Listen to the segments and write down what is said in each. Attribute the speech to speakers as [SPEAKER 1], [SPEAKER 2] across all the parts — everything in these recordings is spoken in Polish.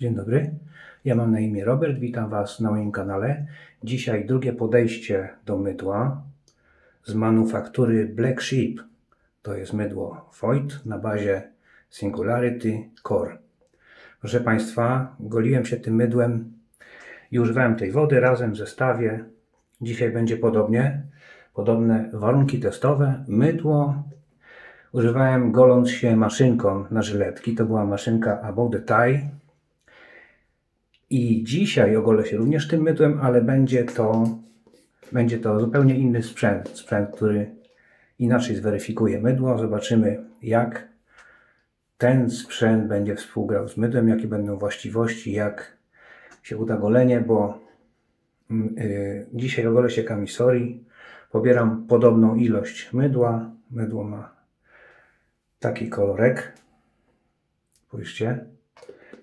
[SPEAKER 1] Dzień dobry, ja mam na imię Robert, witam Was na moim kanale. Dzisiaj drugie podejście do mydła z manufaktury Black Sheep. To jest mydło Void na bazie Singularity Core. Proszę Państwa, goliłem się tym mydłem i używałem tej wody razem w zestawie. Dzisiaj będzie podobne warunki testowe. Mydło używałem goląc się maszynką na żyletki. To była maszynka Above the Tie. I dzisiaj ogolę się również tym mydłem, ale będzie to zupełnie inny sprzęt, który inaczej zweryfikuje mydło. Zobaczymy, jak ten sprzęt będzie współgrał z mydłem, jakie będą właściwości, jak się uda golenie, bo dzisiaj ogolę się Kamisori. Pobieram podobną ilość mydła. Mydło ma taki kolorek. Spójrzcie.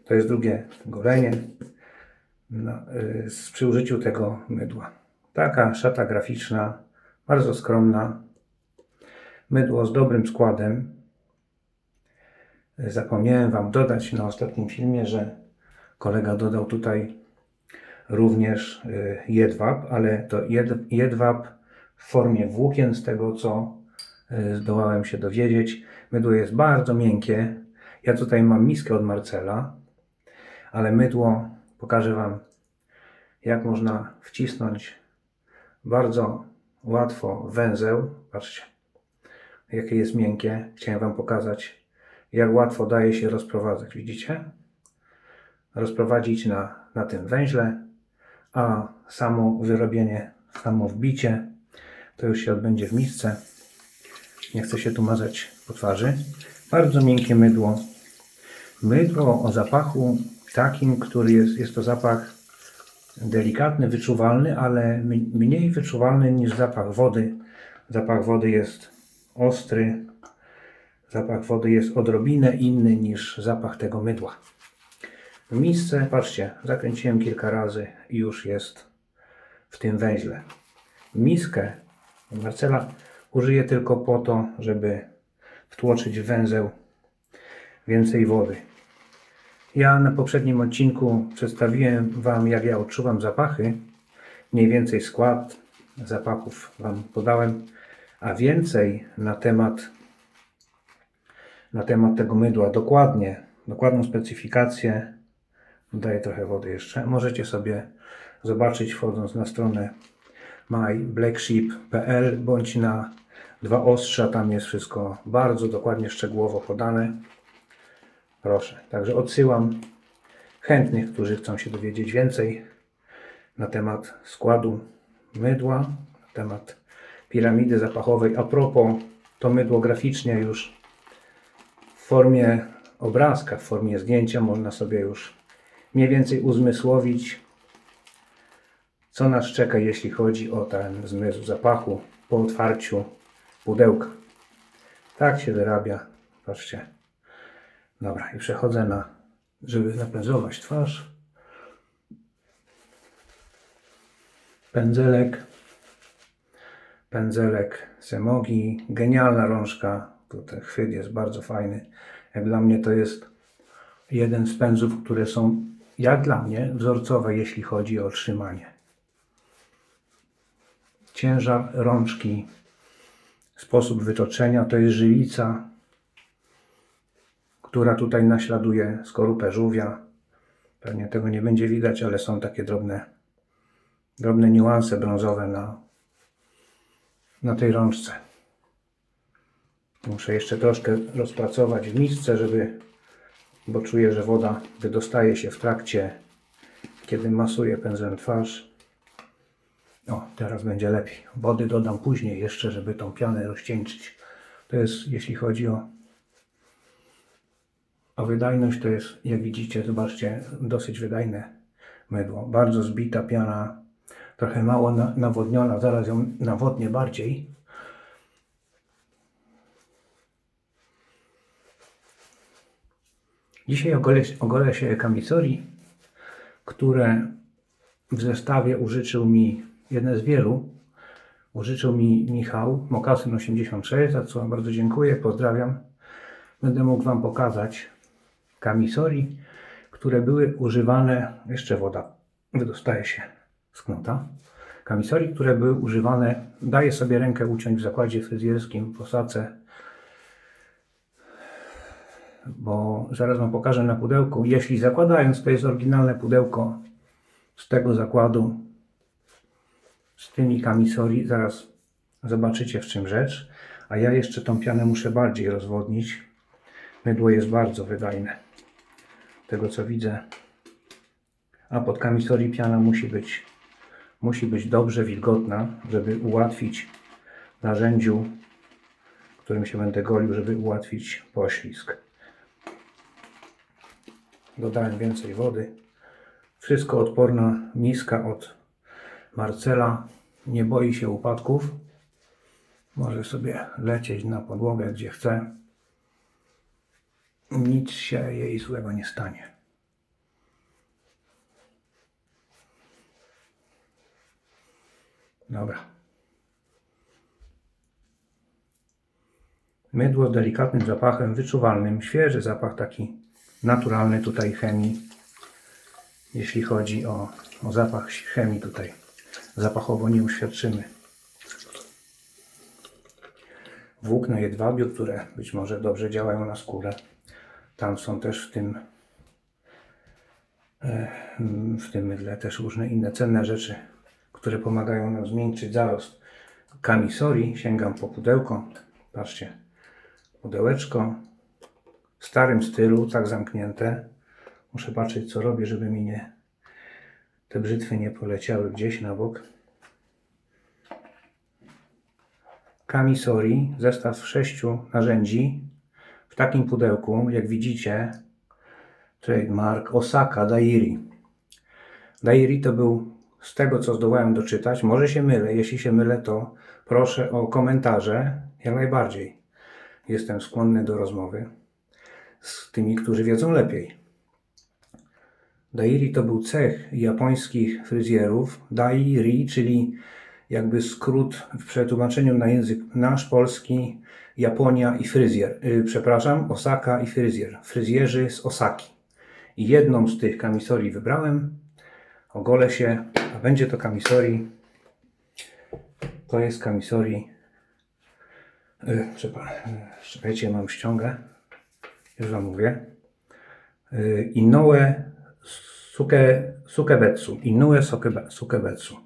[SPEAKER 1] To jest drugie golenie przy użyciu tego mydła. Taka szata graficzna, bardzo skromna. Mydło z dobrym składem. Zapomniałem Wam dodać na ostatnim filmie, że kolega dodał tutaj również jedwab, ale to jedwab w formie włókien, z tego co zdołałem się dowiedzieć. Mydło jest bardzo miękkie. Ja tutaj mam miskę od Marcela, ale mydło pokażę Wam, jak można wcisnąć bardzo łatwo węzeł. Patrzcie, jakie jest miękkie. Chciałem Wam pokazać, jak łatwo daje się rozprowadzać. Widzicie? Rozprowadzić na tym węźle, a samo wyrobienie, samo wbicie to już się odbędzie w misce. Nie chcę się tu mazać po twarzy. Bardzo miękkie mydło. Mydło o zapachu takim, który jest to zapach delikatny, wyczuwalny, ale mniej wyczuwalny niż zapach wody. Zapach wody jest ostry. Zapach wody jest odrobinę inny niż zapach tego mydła. W misce, patrzcie, zakręciłem kilka razy i już jest w tym węźle. Miskę Marcela użyję tylko po to, żeby wtłoczyć w węzeł więcej wody. Ja na poprzednim odcinku przedstawiłem Wam, jak ja odczuwam zapachy. Mniej więcej skład zapachów Wam podałem, a więcej na temat tego mydła, dokładną specyfikację. Dodaję trochę wody jeszcze. Możecie sobie zobaczyć, wchodząc na stronę myblacksheep.pl bądź na Dwa Ostrza. Tam jest wszystko bardzo dokładnie, szczegółowo podane. Proszę. Także odsyłam chętnych, którzy chcą się dowiedzieć więcej na temat składu mydła, na temat piramidy zapachowej. A propos, to mydło graficznie już w formie obrazka, w formie zdjęcia można sobie już mniej więcej uzmysłowić, co nas czeka, jeśli chodzi o ten zmysł zapachu po otwarciu pudełka. Tak się wyrabia. Patrzcie. Dobra, i przechodzę żeby napędzować twarz. Pędzelek Semogi. Genialna rączka. Tutaj chwyt jest bardzo fajny. Jak dla mnie to jest jeden z pędzlów, które są, jak dla mnie, wzorcowe, jeśli chodzi o trzymanie. Ciężar rączki, sposób wytoczenia, to jest żywica, która tutaj naśladuje skorupę żółwia. Pewnie tego nie będzie widać, ale są takie drobne niuanse brązowe na tej rączce. Muszę jeszcze troszkę rozpracować w misce, bo czuję, że woda wydostaje się w trakcie, kiedy masuję pędzlem twarz. O, teraz będzie lepiej. Wody dodam później jeszcze, żeby tą pianę rozcieńczyć. To jest, jeśli chodzi o wydajność, to jest, jak widzicie, zobaczcie, dosyć wydajne mydło. Bardzo zbita piana, trochę mało nawodniona, zaraz ją nawodnię bardziej. Dzisiaj ogolę się Kamisori, które w zestawie użyczył mi, jeden z wielu, użyczył mi Michał, Mokasyn 86, za co bardzo dziękuję, pozdrawiam. Będę mógł Wam pokazać Kamisori, które były używane, jeszcze woda wydostaje się z knota, kamisorii, które były używane, daję sobie rękę uciąć w zakładzie fryzjerskim, posadce, bo zaraz Wam pokażę na pudełku. Jeśli zakładając, to jest oryginalne pudełko z tego zakładu, z tymi kamisorii, zaraz zobaczycie w czym rzecz. A ja jeszcze tą pianę muszę bardziej rozwodnić. Mydło jest bardzo wydajne, tego co widzę. A pod kamisorii piana musi być dobrze wilgotna, żeby ułatwić narzędziu, którym się będę golił, żeby ułatwić poślizg. Dodałem więcej wody. Wszystko odporna miska od Marcela. Nie boi się upadków. Może sobie lecieć na podłogę gdzie chce. Nic się jej złego nie stanie. Dobra. Mydło z delikatnym zapachem, wyczuwalnym, świeży zapach taki naturalny tutaj chemii. Jeśli chodzi o zapach chemii tutaj zapachowo nie uświadczymy. Włókna jedwabiu, które być może dobrze działają na skórę. Tam są też w tym mydle też różne inne cenne rzeczy, które pomagają nam zmiękczyć zarost. Kamisorii, sięgam po pudełko. Patrzcie, pudełeczko w starym stylu, tak zamknięte. Muszę patrzeć co robię, żeby mi te brzytwy nie poleciały gdzieś na bok. Kamisorii, zestaw 6 narzędzi w takim pudełku, jak widzicie, trademark Osaka Dairi. Dairi to był, z tego co zdołałem doczytać, może się mylę, jeśli się mylę, to proszę o komentarze, jak najbardziej. Jestem skłonny do rozmowy z tymi, którzy wiedzą lepiej. Dairi to był cech japońskich fryzjerów. Dairi, czyli jakby skrót w przetłumaczeniu na język nasz, polski, Japonia i fryzjer. Osaka i fryzjer. Fryzjerzy z Osaki. I jedną z tych kamisorii wybrałem. Ogolę się, a będzie to kamisorii. To jest kamisorii. Czekajcie, mam ściągę. Już Wam mówię. Inoue Sukebetsu. Inoue Sukebetsu.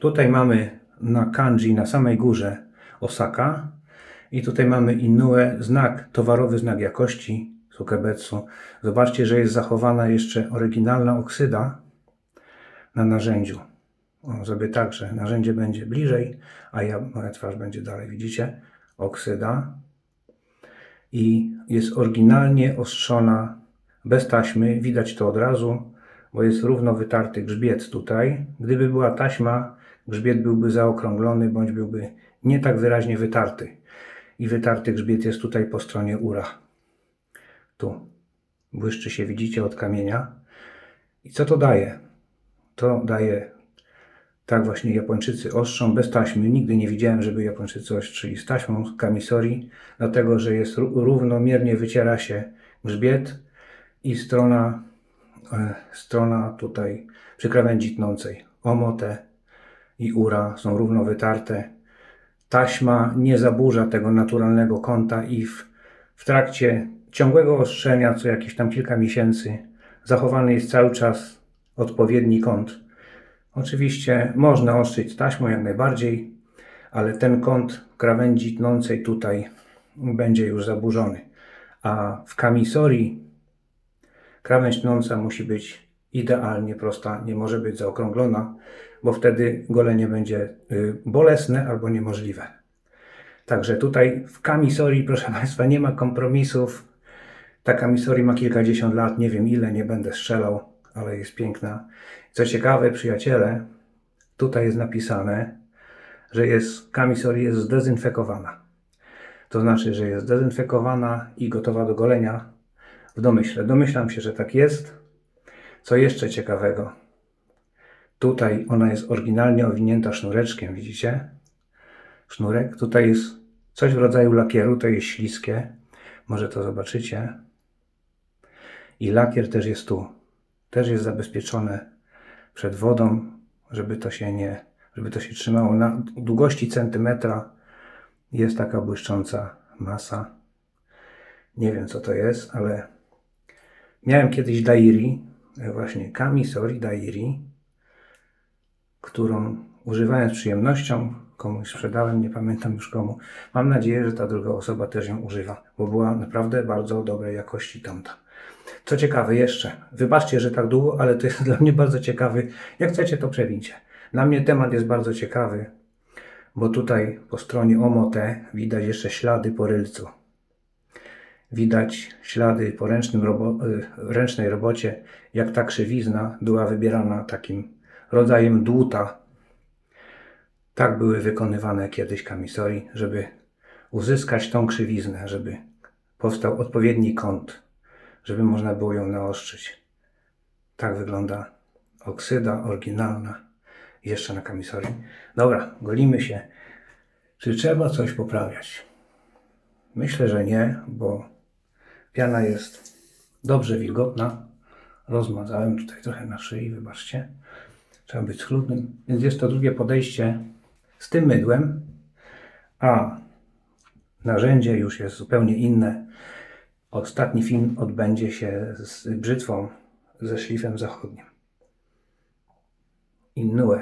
[SPEAKER 1] Tutaj mamy na kanji na samej górze Osaka i tutaj mamy Inoue, towarowy znak jakości Sukebetsu. Zobaczcie, że jest zachowana jeszcze oryginalna oksyda na narzędziu. Zrobię tak, że narzędzie będzie bliżej, a moja twarz będzie dalej. Widzicie? Oksyda. I jest oryginalnie ostrzona bez taśmy. Widać to od razu, bo jest równo wytarty grzbiet tutaj. Gdyby była taśma, grzbiet byłby zaokrąglony, bądź byłby nie tak wyraźnie wytarty. I wytarty grzbiet jest tutaj po stronie ura. Tu. Błyszczy się, widzicie, od kamienia. I co to daje? To daje, tak właśnie Japończycy ostrzą bez taśmy. Nigdy nie widziałem, żeby Japończycy ostrzyli z taśmą kamisorii, dlatego że jest równomiernie wyciera się grzbiet i strona tutaj przy krawędzi tnącej. Omotę i ura są równo wytarte. Taśma nie zaburza tego naturalnego kąta i w trakcie ciągłego ostrzenia, co jakieś tam kilka miesięcy, zachowany jest cały czas odpowiedni kąt. Oczywiście można ostrzyć taśmą jak najbardziej, ale ten kąt krawędzi tnącej tutaj będzie już zaburzony. A w kamisorii krawędź tnąca musi być idealnie prosta, nie może być zaokrąglona, bo wtedy golenie będzie bolesne albo niemożliwe. Także tutaj w kamisorii, proszę Państwa, nie ma kompromisów. Ta kamisorii ma kilkadziesiąt lat, nie wiem ile, nie będę strzelał, ale jest piękna. Co ciekawe, przyjaciele, tutaj jest napisane, że kamisorii jest zdezynfekowana. To znaczy, że jest zdezynfekowana i gotowa do golenia w domyśle. Domyślam się, że tak jest. Co jeszcze ciekawego? Tutaj ona jest oryginalnie owinięta sznureczkiem, widzicie? Sznurek. Tutaj jest coś w rodzaju lakieru, to jest śliskie. Może to zobaczycie. I lakier też jest tu. też jest zabezpieczone przed wodą, żeby to się trzymało na długości centymetra. Jest taka błyszcząca masa. Nie wiem co to jest, ale miałem kiedyś Dairi, właśnie Camisori Dairi, którą używałem z przyjemnością, komuś sprzedałem, nie pamiętam już komu. Mam nadzieję, że ta druga osoba też ją używa, bo była naprawdę bardzo dobrej jakości tamta. Co ciekawe jeszcze, wybaczcie, że tak długo, ale to jest dla mnie bardzo ciekawy. Jak chcecie, to przewincie. Dla mnie temat jest bardzo ciekawy, bo tutaj po stronie Omote widać jeszcze ślady po rylcu. Widać ślady po ręcznej robocie, jak ta krzywizna była wybierana takim rodzajem dłuta. Tak były wykonywane kiedyś Camisori, żeby uzyskać tą krzywiznę, żeby powstał odpowiedni kąt, żeby można było ją naostrzyć. Tak wygląda oksyda oryginalna jeszcze na Camisori. Dobra, golimy się. Czy trzeba coś poprawiać? Myślę, że nie, bo piana jest dobrze wilgotna. Rozmazałem tutaj trochę na szyi, wybaczcie. Trzeba być schludnym. Więc jest to drugie podejście z tym mydłem, a narzędzie już jest zupełnie inne. Ostatni film odbędzie się z brzytwą ze szlifem zachodnim. Inoue.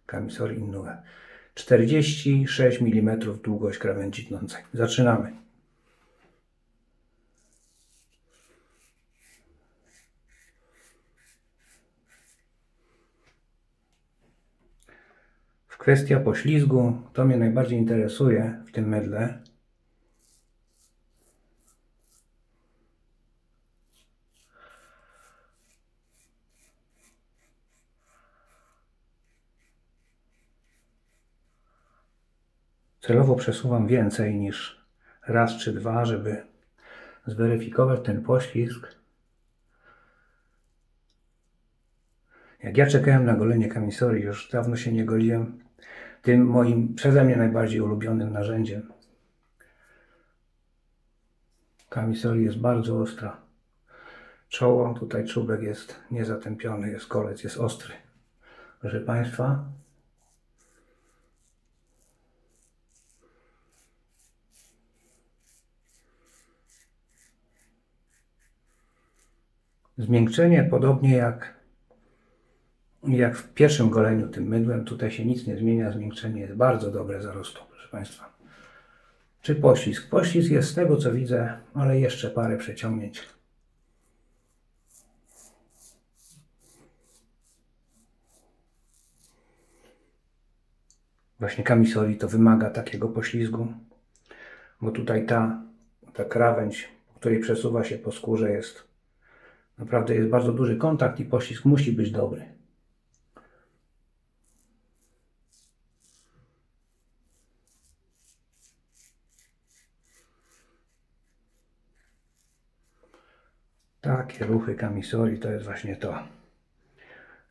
[SPEAKER 1] Camisori Inoue. 46 mm długość krawędzi tnącej. Zaczynamy. Kwestia poślizgu, to mnie najbardziej interesuje w tym mydle. Celowo przesuwam więcej niż raz czy dwa, żeby zweryfikować ten poślizg. Jak ja czekałem na golenie Camisori, już dawno się nie goliłem, tym moim przeze mnie najbardziej ulubionym narzędziem. Camisori jest bardzo ostra. Czoło, tutaj czubek jest niezatępiony, jest kolec, jest ostry. Proszę Państwa. Zmiękczenie podobnie jak w pierwszym goleniu tym mydłem, tutaj się nic nie zmienia, zmiękczenie jest bardzo dobre zarostu, proszę Państwa. Czy poślizg? Poślizg jest z tego co widzę, ale jeszcze parę przeciągnięć. Właśnie Camisori to wymaga takiego poślizgu, bo tutaj ta krawędź, po której przesuwa się po skórze jest naprawdę jest bardzo duży kontakt i poślizg musi być dobry. Takie ruchy Camisori to jest właśnie to.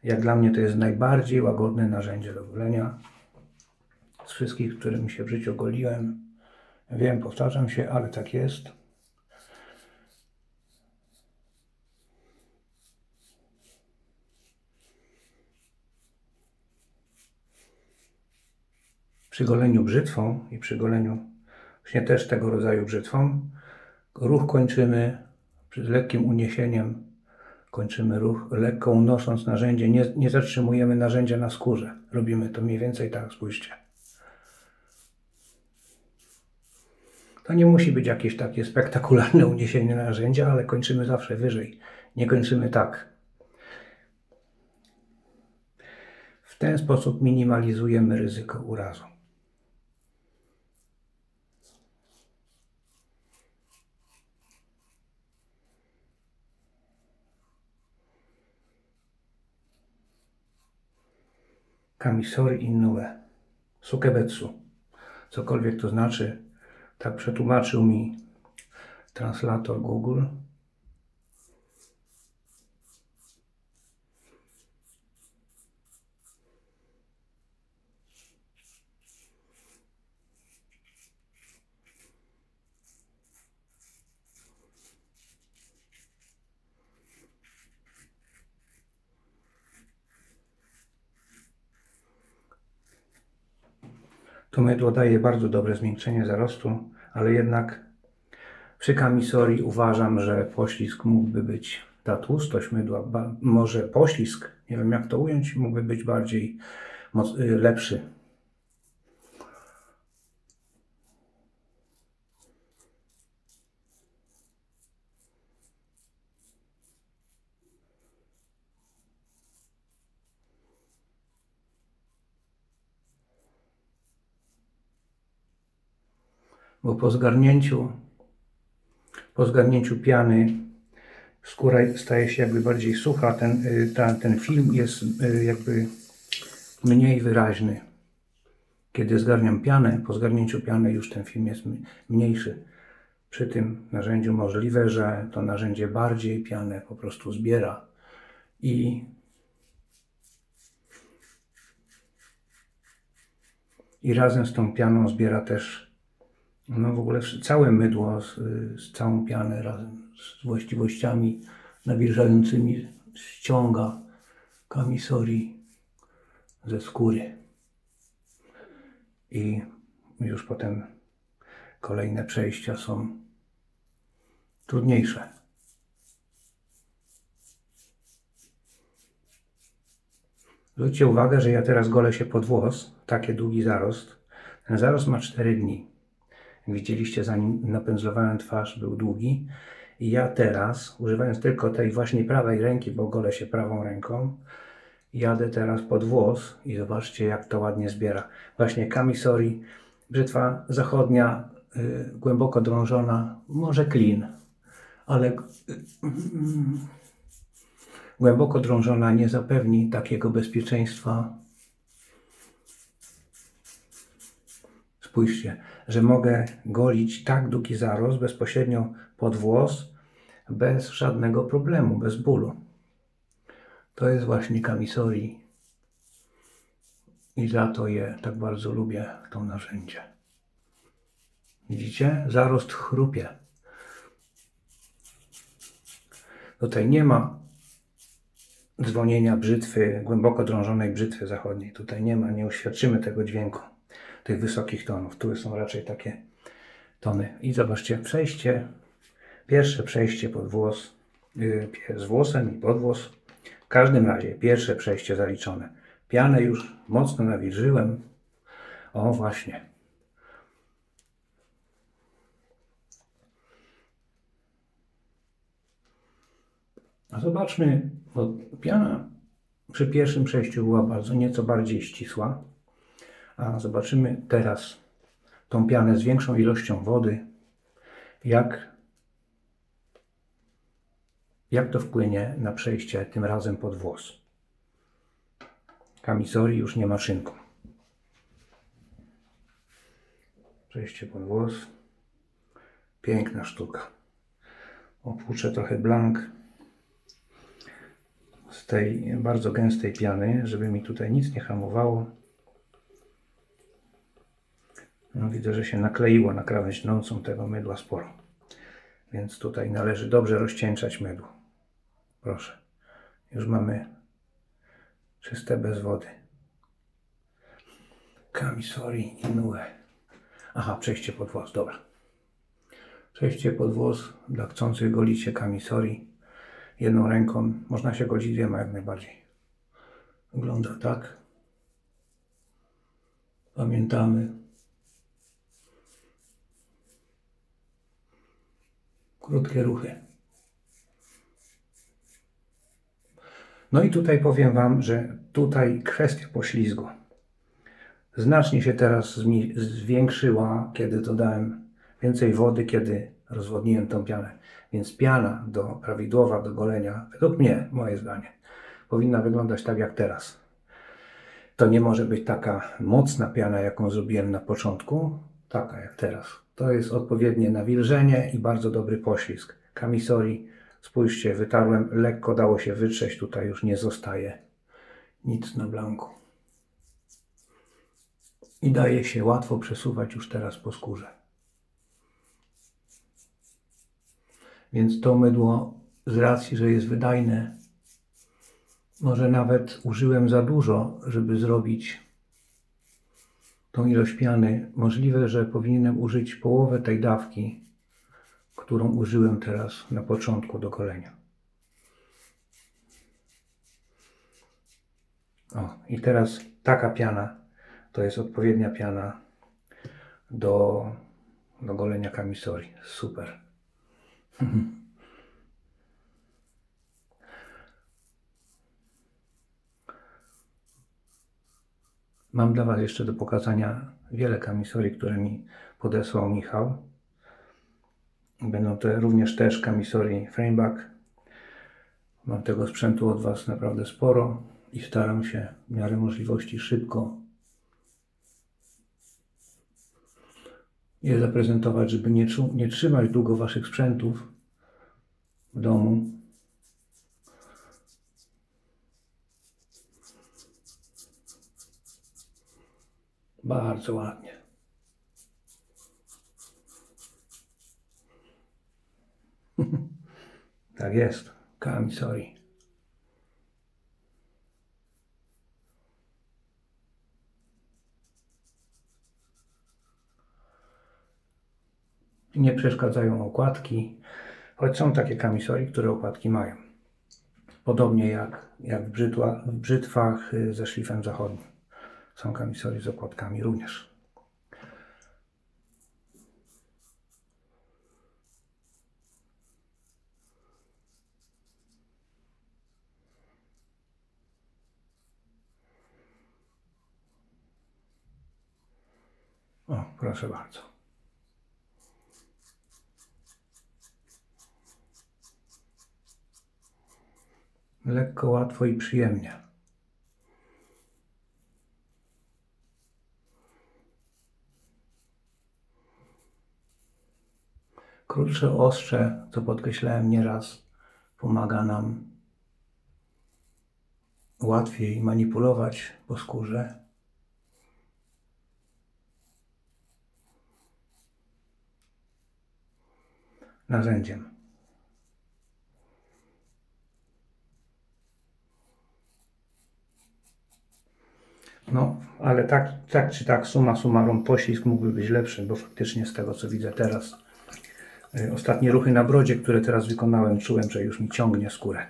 [SPEAKER 1] Jak dla mnie to jest najbardziej łagodne narzędzie do golenia z wszystkich, którymi się w życiu goliłem. Wiem, powtarzam się, ale tak jest. Przy goleniu brzytwą i przy goleniu właśnie też tego rodzaju brzytwą ruch kończymy z lekkim uniesieniem. Kończymy ruch lekko unosząc narzędzie. Nie zatrzymujemy narzędzia na skórze. Robimy to mniej więcej tak, spójrzcie. To nie musi być jakieś takie spektakularne uniesienie narzędzia, ale kończymy zawsze wyżej. Nie kończymy tak. W ten sposób minimalizujemy ryzyko urazu. Camisori Inoue. Sukebetsu. Cokolwiek to znaczy, tak przetłumaczył mi translator Google. To mydło daje bardzo dobre zmiękczenie zarostu, ale jednak przy kamisorii uważam, że poślizg mógłby być, ta tłustość mydła, może poślizg, nie wiem jak to ująć, mógłby być bardziej lepszy. Bo po zgarnięciu piany skóra staje się jakby bardziej sucha, ten film jest jakby mniej wyraźny. Kiedy zgarniam pianę, po zgarnięciu piany już ten film jest mniejszy. Przy tym narzędziu możliwe, że to narzędzie bardziej pianę po prostu zbiera i razem z tą pianą zbiera też w ogóle całe mydło z całą pianę razem z właściwościami nawilżającymi ściąga kamisorii ze skóry. I już potem kolejne przejścia są trudniejsze. Zwróćcie uwagę, że ja teraz golę się pod włos, taki długi zarost. Ten zarost ma 4 dni. Jak widzieliście, zanim napędzlowałem twarz, był długi. I ja teraz, używając tylko tej właśnie prawej ręki, bo golę się prawą ręką, jadę teraz pod włos i zobaczcie, jak to ładnie zbiera. Właśnie kamisori, brzytwa zachodnia, głęboko drążona, może klin, ale głęboko drążona nie zapewni takiego bezpieczeństwa. Spójrzcie, że mogę golić tak długi zarost bezpośrednio pod włos, bez żadnego problemu, bez bólu. To jest właśnie kamisori i za to je tak bardzo lubię, to narzędzie. Widzicie? Zarost chrupie. Tutaj nie ma dzwonienia brzytwy, głęboko drążonej brzytwy zachodniej. Tutaj nie ma, nie uświadczymy tego dźwięku, tych wysokich tonów. Tu są raczej takie tony. I zobaczcie, pierwsze przejście pod włos, z włosem i pod włos. W każdym razie pierwsze przejście zaliczone. Pianę już mocno nawilżyłem. O właśnie. A zobaczmy, bo piana przy pierwszym przejściu była nieco bardziej ścisła. A zobaczymy teraz tą pianę z większą ilością wody, jak to wpłynie na przejście tym razem pod włos. Kamisorii już nie maszynką. Przejście pod włos. Piękna sztuka. Opłuczę trochę blank z tej bardzo gęstej piany, żeby mi tutaj nic nie hamowało. No, widzę, że się nakleiło na krawędź tlącą tego mydła sporo. Więc tutaj należy dobrze rozcieńczać mydło. Proszę. Już mamy czyste bez wody. Kamisori Inoue. Aha, przejście pod włos, dobra. Przejście pod włos dla chcących golić się kamisori jedną ręką. Można się golić dwiema jak najbardziej. Wygląda tak. Pamiętamy. Krótkie ruchy. No i tutaj powiem Wam, że tutaj kwestia poślizgu znacznie się teraz zwiększyła, kiedy dodałem więcej wody, kiedy rozwodniłem tą pianę. Więc piana prawidłowa do golenia, według mnie, moje zdanie, powinna wyglądać tak jak teraz. To nie może być taka mocna piana, jaką zrobiłem na początku, taka jak teraz. To jest odpowiednie nawilżenie i bardzo dobry poślizg. Kamisori, spójrzcie, wytarłem, lekko dało się wytrzeć, tutaj już nie zostaje nic na blanku. I daje się łatwo przesuwać już teraz po skórze. Więc to mydło, z racji, że jest wydajne, może nawet użyłem za dużo, żeby zrobić tą ilość piany. Możliwe, że powinienem użyć połowę tej dawki, którą użyłem teraz na początku do golenia. O, i teraz taka piana to jest odpowiednia piana do golenia kamisori. Super. Mam dla Was jeszcze do pokazania wiele kamisori, które mi podesłał Michał. Będą to również też kamisori frameback. Mam tego sprzętu od Was naprawdę sporo i staram się w miarę możliwości szybko je zaprezentować, żeby nie trzymać długo Waszych sprzętów w domu. Bardzo ładnie. Tak jest, kamisori. Nie przeszkadzają okładki, choć są takie kamisori, które okładki mają. Podobnie jak w brzytwach ze szlifem zachodnim. Są kamisori z okładkami również. O, proszę bardzo. Lekko, łatwo i przyjemnie. Krótsze ostrze, co podkreślałem nieraz, pomaga nam łatwiej manipulować po skórze. Narzędziem. No, ale tak czy tak, summa summarum, poślizg mógłby być lepszy, bo faktycznie z tego, co widzę teraz, ostatnie ruchy na brodzie, które teraz wykonałem, czułem, że już mi ciągnie skórę.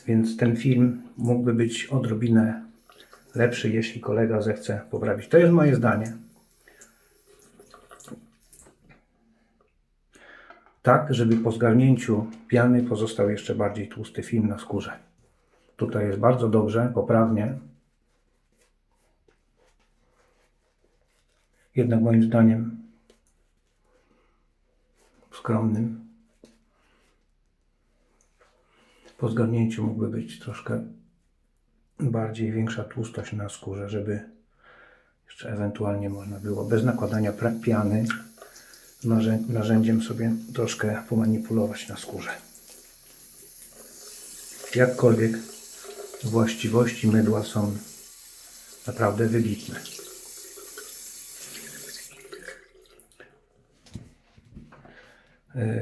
[SPEAKER 1] Więc ten film mógłby być odrobinę lepszy, jeśli kolega zechce poprawić. To jest moje zdanie. Tak, żeby po zgarnięciu piany pozostał jeszcze bardziej tłusty film na skórze. Tutaj jest bardzo dobrze, poprawnie. Jednak moim zdaniem skromnym. Po zgarnięciu mógłby być troszkę bardziej większa tłustość na skórze, żeby jeszcze ewentualnie można było bez nakładania piany narzędziem sobie troszkę pomanipulować na skórze. Jakkolwiek właściwości mydła są naprawdę wybitne.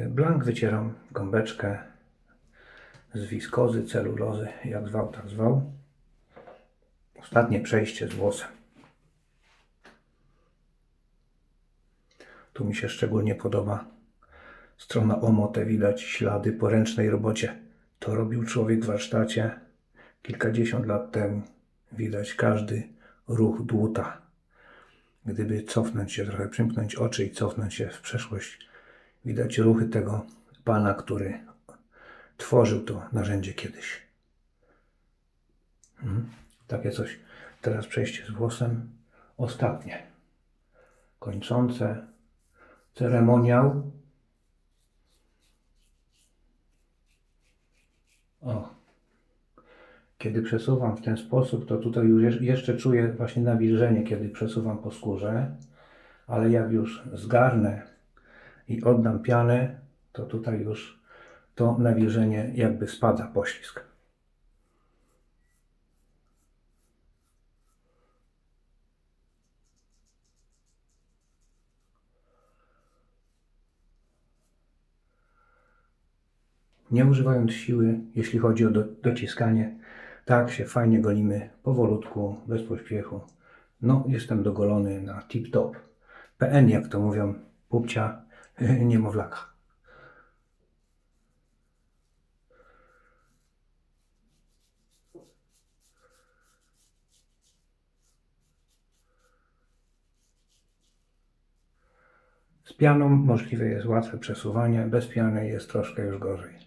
[SPEAKER 1] Blank wycieram gąbeczkę z wiskozy, celulozy, jak zwał, tak zwał. Ostatnie przejście z włosem. Tu mi się szczególnie podoba strona omotę, widać ślady po ręcznej robocie. To robił człowiek w warsztacie kilkadziesiąt lat temu. Widać każdy ruch dłuta. Gdyby cofnąć się trochę, przymknąć oczy i cofnąć się w przeszłość, widać ruchy tego pana, który tworzył to narzędzie kiedyś. Takie coś. Teraz przejście z włosem. Ostatnie. Kończące. Ceremoniał. O. Kiedy przesuwam w ten sposób, to tutaj już jeszcze czuję właśnie nawilżenie, kiedy przesuwam po skórze. Ale jak już zgarnę i oddam pianę, to tutaj już to nawilżenie jakby spada, poślizg. Nie używając siły, jeśli chodzi o dociskanie, tak się fajnie golimy powolutku, bez pośpiechu, No, jestem dogolony na tip-top. PN, jak to mówią, pupcia niemowlaka. Z pianą możliwe jest łatwe przesuwanie, bez piany jest troszkę już gorzej.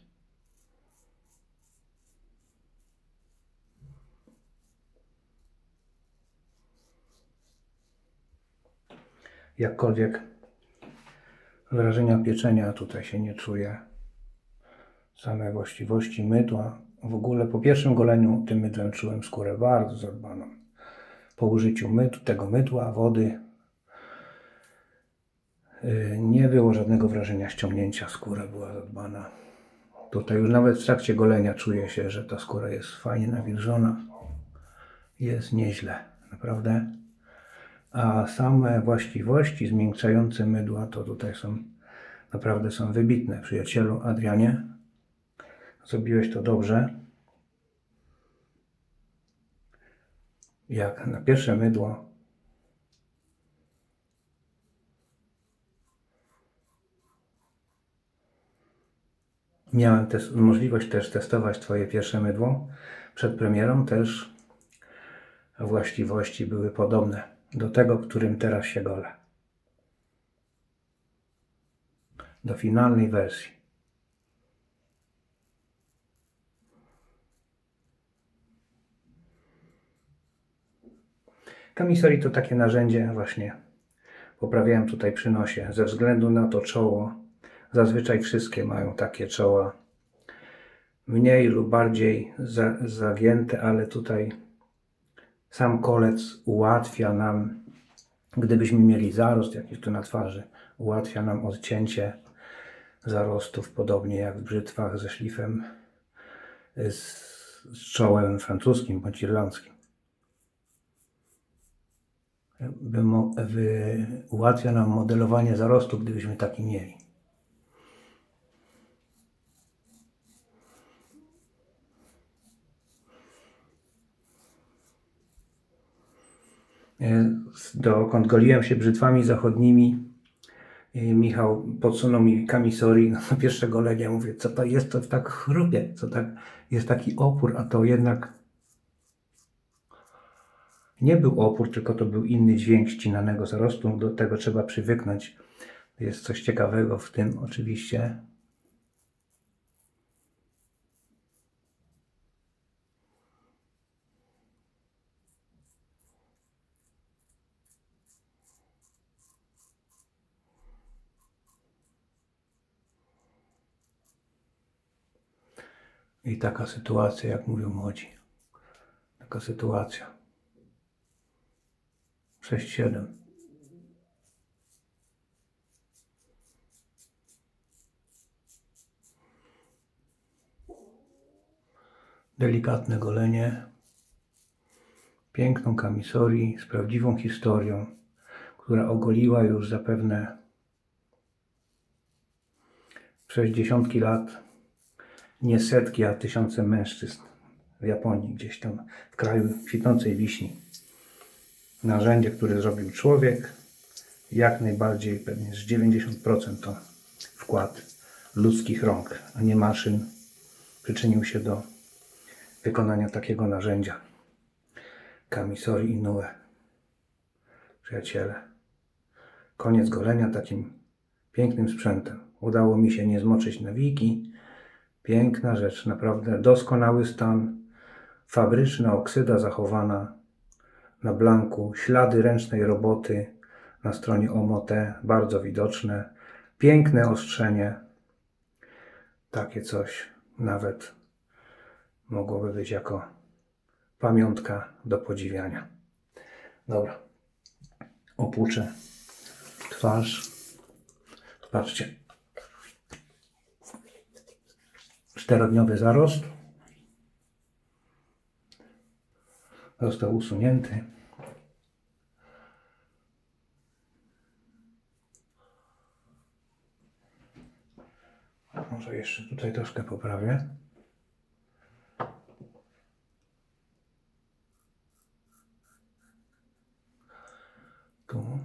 [SPEAKER 1] Jakkolwiek wrażenia pieczenia tutaj się nie czuje. Same właściwości mydła. W ogóle po pierwszym goleniu tym mydłem czułem skórę bardzo zadbaną. Po użyciu tego mydła, wody nie było żadnego wrażenia ściągnięcia. Skóra była zadbana. Tutaj już nawet w trakcie golenia czuje się, że ta skóra jest fajnie nawilżona. Jest nieźle, naprawdę. A same właściwości zmiękczające mydła to tutaj naprawdę są wybitne. Przyjacielu Adrianie, zrobiłeś to dobrze. Jak na pierwsze mydło miałem możliwość też testować Twoje pierwsze mydło. Przed premierą też właściwości były podobne do tego, którym teraz się golę. Do finalnej wersji. Kamisory to takie narzędzie właśnie. Poprawiałem tutaj przy nosie ze względu na to czoło. Zazwyczaj wszystkie mają takie czoła. Mniej lub bardziej zagięte, ale tutaj sam kolec ułatwia nam, gdybyśmy mieli zarost jakiś tu na twarzy, ułatwia nam odcięcie zarostów, podobnie jak w brzytwach ze szlifem z czołem francuskim bądź irlandzkim. Ułatwia nam modelowanie zarostu, gdybyśmy taki mieli. Dokąd goliłem się brzytwami zachodnimi, Michał podsunął mi kamisory na pierwsze golenie. Mówię, co to jest, to tak chrupie, co tak jest taki opór, a to jednak nie był opór, tylko to był inny dźwięk ścinanego zarostu. Do tego trzeba przywyknąć. Jest coś ciekawego w tym oczywiście. I taka sytuacja, jak mówią młodzi. Taka sytuacja. 6-7. Delikatne golenie. Piękną kamisori z prawdziwą historią, która ogoliła już zapewne przez dziesiątki lat nie setki, a tysiące mężczyzn w Japonii, gdzieś tam w kraju kwitnącej wiśni. Narzędzie, które zrobił człowiek, jak najbardziej pewnie z 90% to wkład ludzkich rąk, a nie maszyn, przyczynił się do wykonania takiego narzędzia. Kamisori Inoue. Przyjaciele. Koniec golenia takim pięknym sprzętem. Udało mi się nie zmoczyć nawiki. Piękna rzecz, naprawdę doskonały stan. Fabryczna oksyda zachowana na blanku. Ślady ręcznej roboty na stronie Omote, bardzo widoczne. Piękne ostrzenie. Takie coś nawet mogłoby być jako pamiątka do podziwiania. Dobra. Opłuczę twarz. Patrzcie. 4-dniowy zarost. Został usunięty. Może jeszcze tutaj troszkę poprawię. Tu.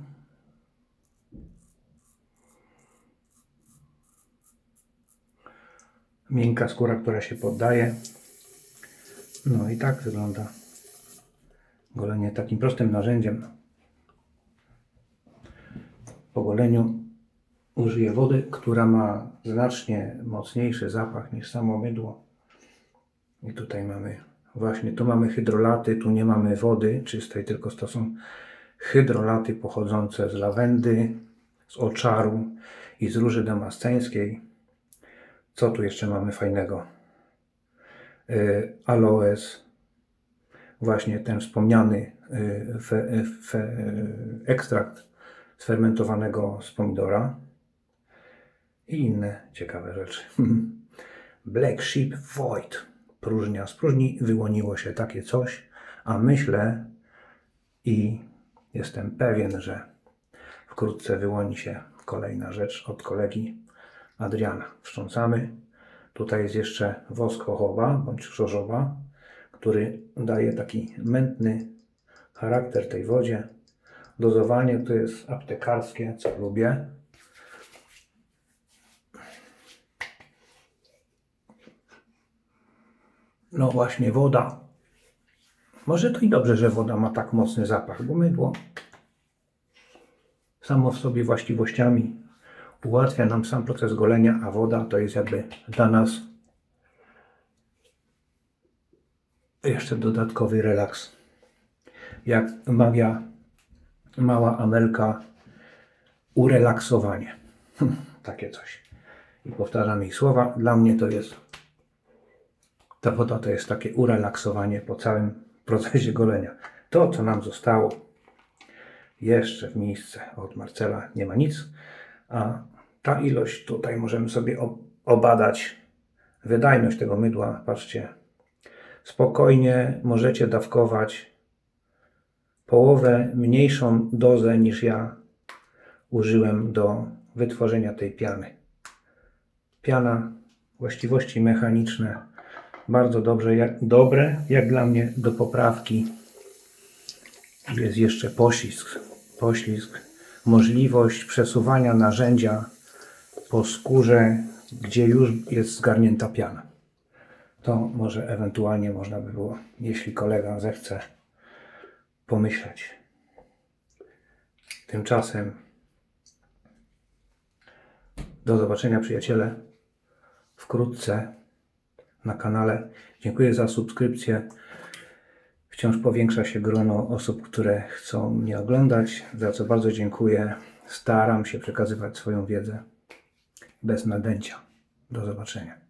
[SPEAKER 1] Miękka skóra, która się poddaje. No i tak wygląda golenie takim prostym narzędziem. Po goleniu użyję wody, która ma znacznie mocniejszy zapach niż samo mydło. I tutaj mamy właśnie, tu mamy hydrolaty, tu nie mamy wody czystej, tylko to są hydrolaty pochodzące z lawendy, z oczaru i z róży damasceńskiej. Co tu jeszcze mamy fajnego? Aloes, właśnie ten wspomniany ekstrakt sfermentowanego z pomidora i inne ciekawe rzeczy. Black Sheep Void, próżnia. Z próżni wyłoniło się takie coś, a myślę i jestem pewien, że wkrótce wyłoni się kolejna rzecz od kolegi Adriana. Wstrząsamy. Tutaj jest jeszcze wosk jojoba bądź krzożoba, który daje taki mętny charakter tej wodzie. Dozowanie to jest aptekarskie, co lubię. No właśnie, woda. Może to i dobrze, że woda ma tak mocny zapach, bo mydło samo w sobie właściwościami ułatwia nam sam proces golenia, a woda to jest jakby dla nas jeszcze dodatkowy relaks. Jak mawia mała Amelka, urelaksowanie. Takie coś. I powtarzam jej słowa. Dla mnie to jest, ta woda to jest takie urelaksowanie po całym procesie golenia. To, co nam zostało jeszcze w miejsce od Marcela, nie ma nic, a ta ilość tutaj możemy sobie obadać wydajność tego mydła. Patrzcie, spokojnie możecie dawkować połowę mniejszą dozę niż ja użyłem do wytworzenia tej piany. Piana, właściwości mechaniczne, bardzo dobre, jak dla mnie do poprawki. Jest jeszcze poślizg, możliwość przesuwania narzędzia po skórze, gdzie już jest zgarnięta piana. To może ewentualnie można by było, jeśli kolega zechce, pomyśleć. Tymczasem do zobaczenia, przyjaciele, wkrótce na kanale. Dziękuję za subskrypcję. Wciąż powiększa się grono osób, które chcą mnie oglądać, za co bardzo dziękuję. Staram się przekazywać swoją wiedzę bez nadęcia. Do zobaczenia.